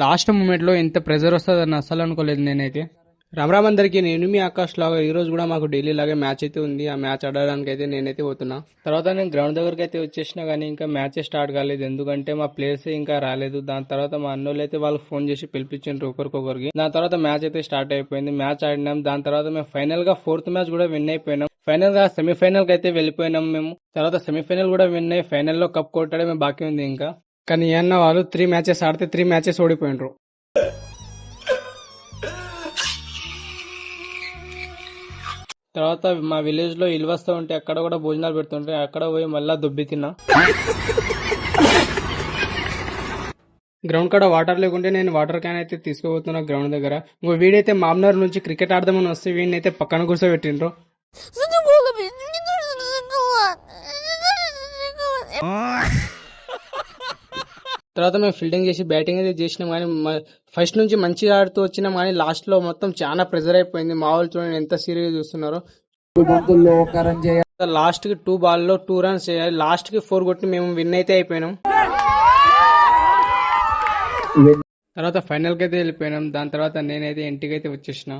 Last మూమెంట్లో ఎంత pressure వస్తుందని అస్సలు అనుకోలేదు నేనైతే. రామ్ అందరికి, నేను మీ ఆకాష్ లాగా ఈ రోజు కూడా మాకు డైలీ లాగే మ్యాచ్ అయితే ఉంది. ఆ మ్యాచ్ ఆడడానికి అయితే నేనైతే పోతున్నా. తర్వాత నేను గ్రౌండ్ దగ్గరికి అయితే వచ్చేసినా కానీ ఇంకా మ్యాచ్ స్టార్ట్ కాలేదు. ఎందుకంటే మా ప్లేయర్స్ ఇంకా రాలేదు. దాని తర్వాత మా అన్నోళ్ళు అయితే వాళ్ళకి ఫోన్ చేసి పిలిపించారు ఒకరికొకరికి. దాని తర్వాత మ్యాచ్ అయితే స్టార్ట్ అయిపోయింది. మ్యాచ్ ఆడినాం. దాని తర్వాత మేము ఫైనల్ గా 4th మ్యాచ్ కూడా విన్ అయిపోయినాం. ఫైనల్ గా సెమీఫైనల్ కి అయితే వెళ్ళిపోయినాం మేము. తర్వాత సెమీఫైనల్ కూడా విన్ అయ్యి ఫైనల్ లో కప్ కొట్టడమే బాకీ ఉంది ఇంకా. కానీ అన్న వాళ్ళు 3 మ్యాచెస్ ఆడితే 3 మ్యాచెస్ ఓడిపోయినరు. తర్వాత మా విలేజ్ లో ఇల్లు వస్తూ ఉంటే అక్కడ కూడా భోజనాలు పెడుతుంటే అక్కడ పోయి మళ్ళా దుబ్బి తిన్నా. గ్రౌండ్ కాడ వాటర్ లేకుంటే నేను వాటర్ క్యాన్ అయితే తీసుకుపోతున్నా గ్రౌండ్ దగ్గర. ఇంకో వీడైతే మామ్నర్ నుంచి క్రికెట్ ఆడదామని వస్తే వీడిని అయితే పక్కన కూర్చోబెట్టిండ్రు. తర్వాత మేము ఫీల్డింగ్ చేసి బ్యాటింగ్ అయితే చేసినాం కానీ ఫస్ట్ నుంచి మంచిగా ఆడుతూ వచ్చినాం కానీ లాస్ట్ లో మొత్తం చాలా ప్రెజర్ అయిపోయింది. మా వాళ్ళు చూడండి ఎంత సీరియస్ చూస్తున్నారో. లాస్ట్ కి 2 బాల్లో 2 రన్స్ చేయాలి. లాస్ట్ కి 4 కొట్టి మేము విన్ అయితే అయిపోయినాం. తర్వాత ఫైనల్ కి అయితే వెళ్ళిపోయినాం. దాని తర్వాత నేనైతే ఇంటికి అయితే వచ్చేసిన.